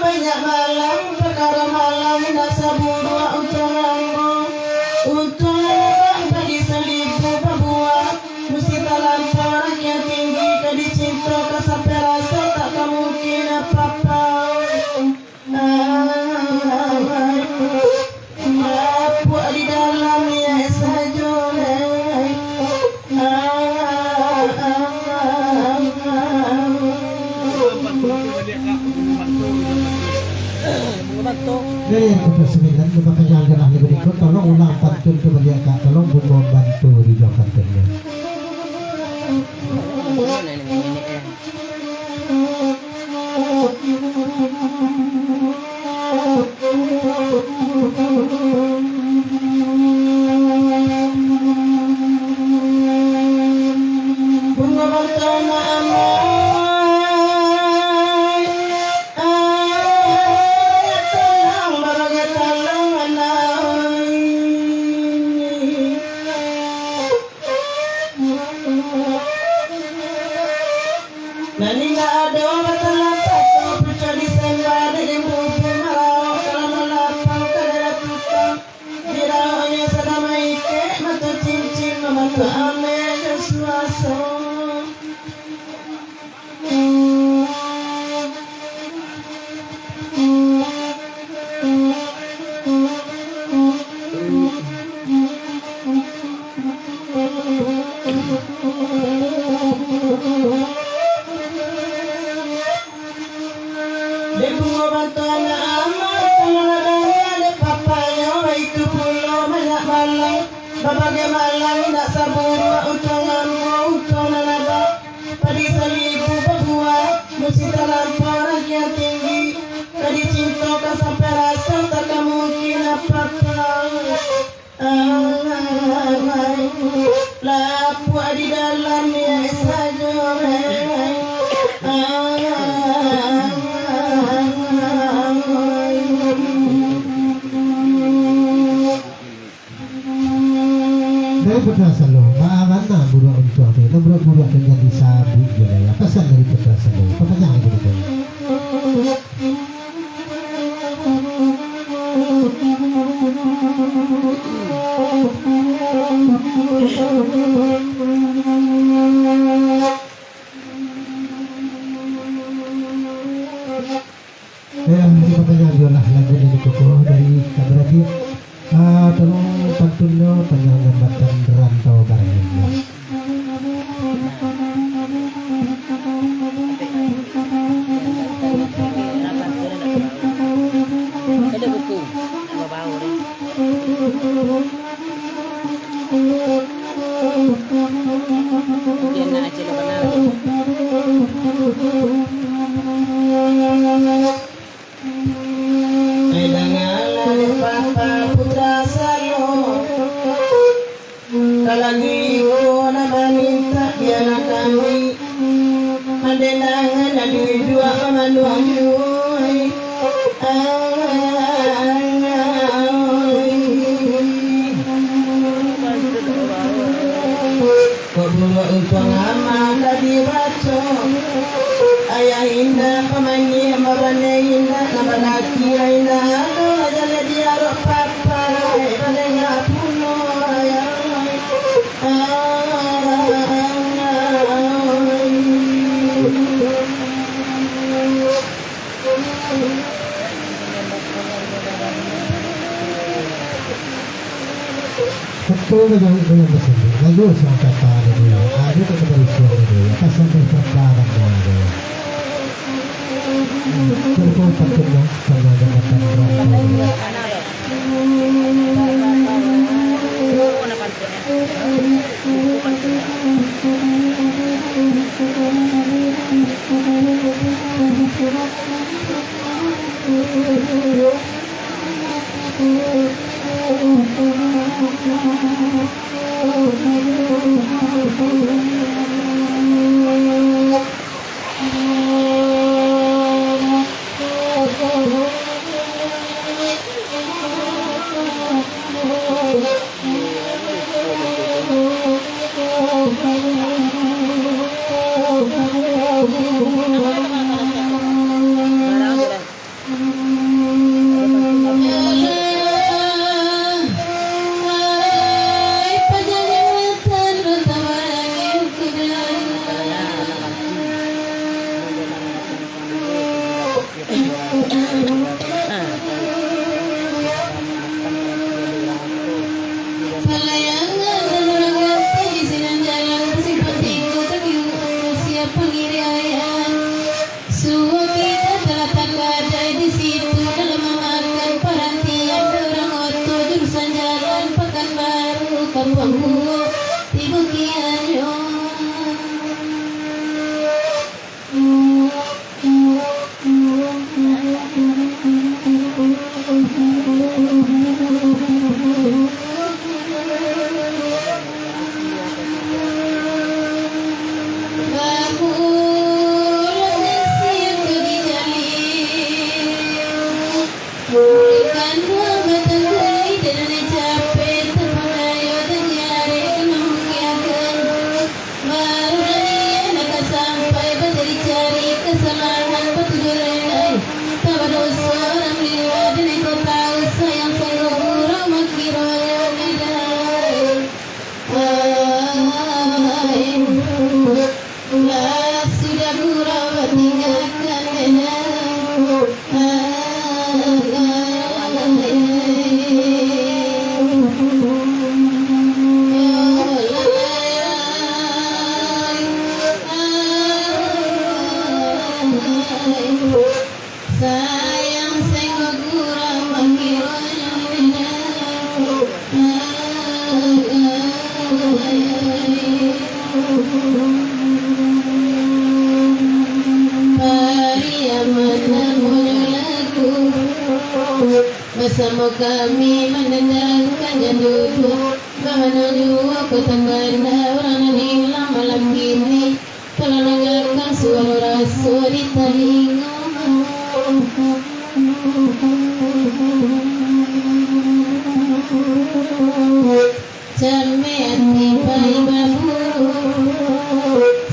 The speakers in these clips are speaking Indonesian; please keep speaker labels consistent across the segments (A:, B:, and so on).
A: banyak malam perkara malam nasa buruk untuk bagi selibu berbuat mesti terlampau yang tinggi kadi cinta sampai rasa tak mungkin apa-apa buat di dalamnya saja
B: Dari yang ke-9 kemakanya adalah berikut. Tolong ulang pantun kembali Kak. Tolong membantu di Jakartanya.
A: bunga pertama Nani nggak ada orang terlambat kau percaya sembah dari bumi marau kalau melapang kadar tukang diraunya selama ike mata cincin membantu ame dan suasa de bunga bantuan amal kalau adanya de papanya itu pulau banyak malang berbagai malang tak sabur utangan nada padi seribu berbuat mesti terlampau yang tinggi tadi cinta kan sampai rasa tak mungkin apa-apa lapu di dalamnya saja
B: Dari Putra Salo, maaman na buruan untuk apa? Itu buruan dengan disabut juga ya. Pesan dari Putra Salo, pertanyaan gitu. Ini pertanyaan adalah lagu dari Koko dari Kabrati. Tolong pantunnya panjangan batan rantau barangnya.
C: Ada buku bau deh. Dia nak aja benar.
A: Papa Putra Salo kalagi ko na maminta yan kami madenangan na dua kamanuhay Kobula upang ama kadiwacho ayah indah pemani mabane indah nama laki indah ajale diaro papa palenga puno ayah
B: Betul dengan itu yang bersini. Lalu sama kata ini, ada keberisian ini. Atas sampai perbarang ada. Telepon pentingnya sama dengan tanggal.
A: Bersama kami mendengarkannya duduk menuju kota Banda. Orang hilang malam ini telah dengarkan suara rasul di telinga. Jame hati bayi babu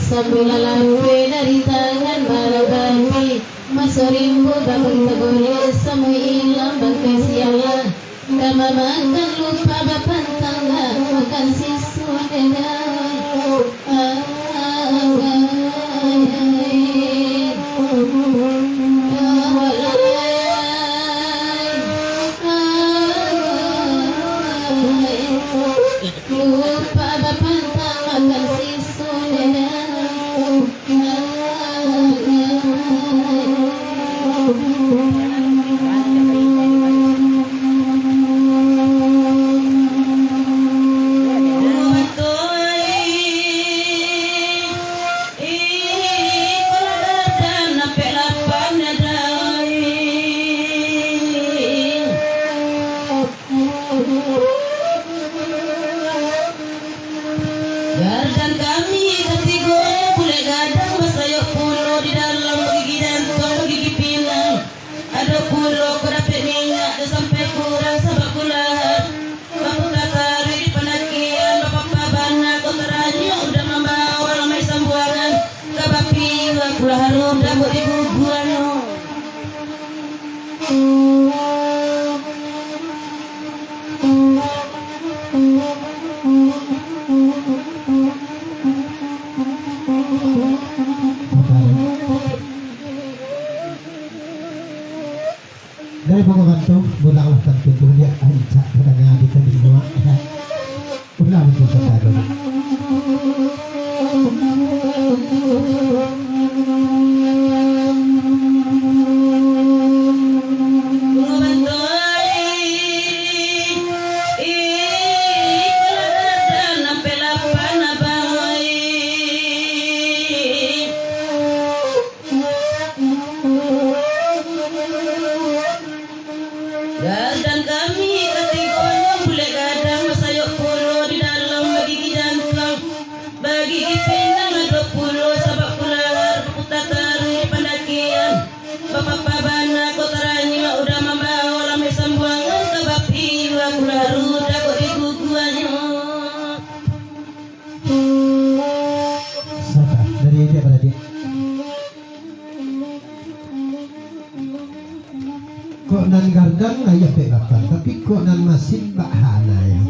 A: sambil lampe dari tangan para babi. Masorimbo bangun bagole semua hilang bangkai sialan. Kama makan lupa bapan tangga makan siswa dengar. Lupa bapan tangga makan siswa dengar. Gardan kami ketiga boleh gadang masayok pulau di dalam gigi jantung gigi pinang. Ada pulau kedapet minyak dah sampai kurang sebab kulat. Bapak kakari di penakian bapak pabana kau teranya udah membawa lamai sambuangan. Kabapi pula harum dah buat di guguran.
B: Dari pengbantu bulan Allah tentu dia aja pedangnya di kedua ulah untuk saudara.
A: Dan kami ketiganya boleh gadang masayok pulau di dalam bagi jantung bagi pinang ada pulau sebab
B: kok nan gardang ayah pelapan tapi kok nan mesin bahana ya.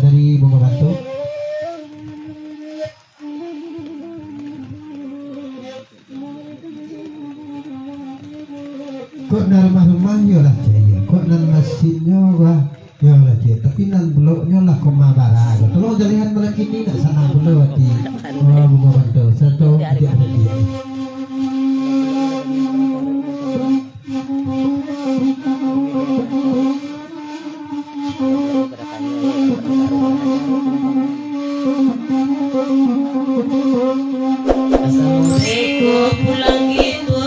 B: Dari Bunga Batu. Kok nan rumah-rumah yo lah jaya, kok nan mesinnya wah yo lah jaya, tapi nan bloknya lah koma barago. Tolong jalihan malam ini nak sana blok di Bunga Batu. Satu dia ada dia.
A: Assalamualaikum pulang gitu.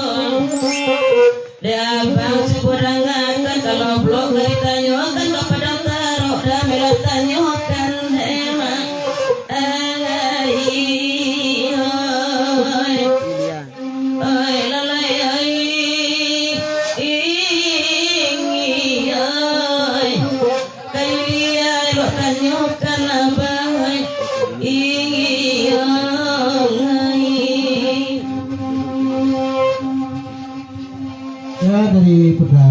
A: Dia bang seberangakan kalau blok gak ditanyakan kepada taruh dah mela tanyakan emang. Oi lalai oi kayu dia lo tanyakan abang
B: Ya dari putra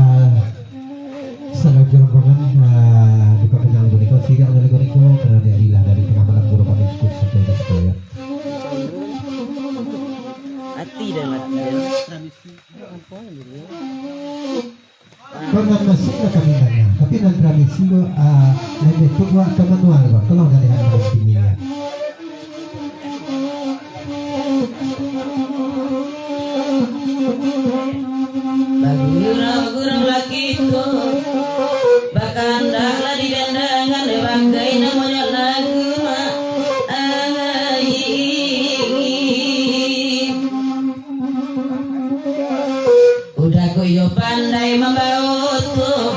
B: Salajur Rombongan di Kampung Guniko Siga dari Guniko karena dia hilang dari pengamalan guru kami ikut sampai ke sekolah.
C: Hati dan mati.
B: Kau nan masih nak kami tanya, tapi nan tradisi lo lebih tua atau manual kok? Tolong dari hati sini ya.
A: Gurau-gurau laki itu bakandang lah di dandangan bagai namanya lagu mak udah koyo pandai membawa tuh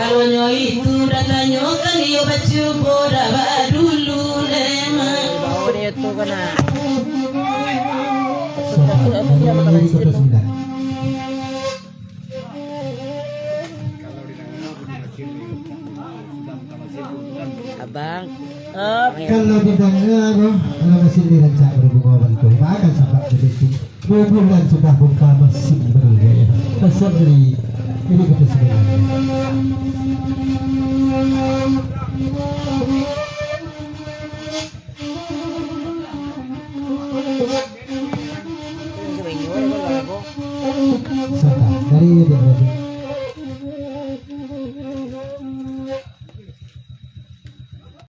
A: kalau nyo itu datanya kan yo baju boda dulu lemah
C: Bawa dia tu kena.
B: Dari Kota Sembilan.
C: Abang.
B: Kalau didengar, kalau masih dirancang berhubungan itu, bahkan sampai detik bulan sudah buka mesin bergaya. Pesan dari ini Kota Sembilan.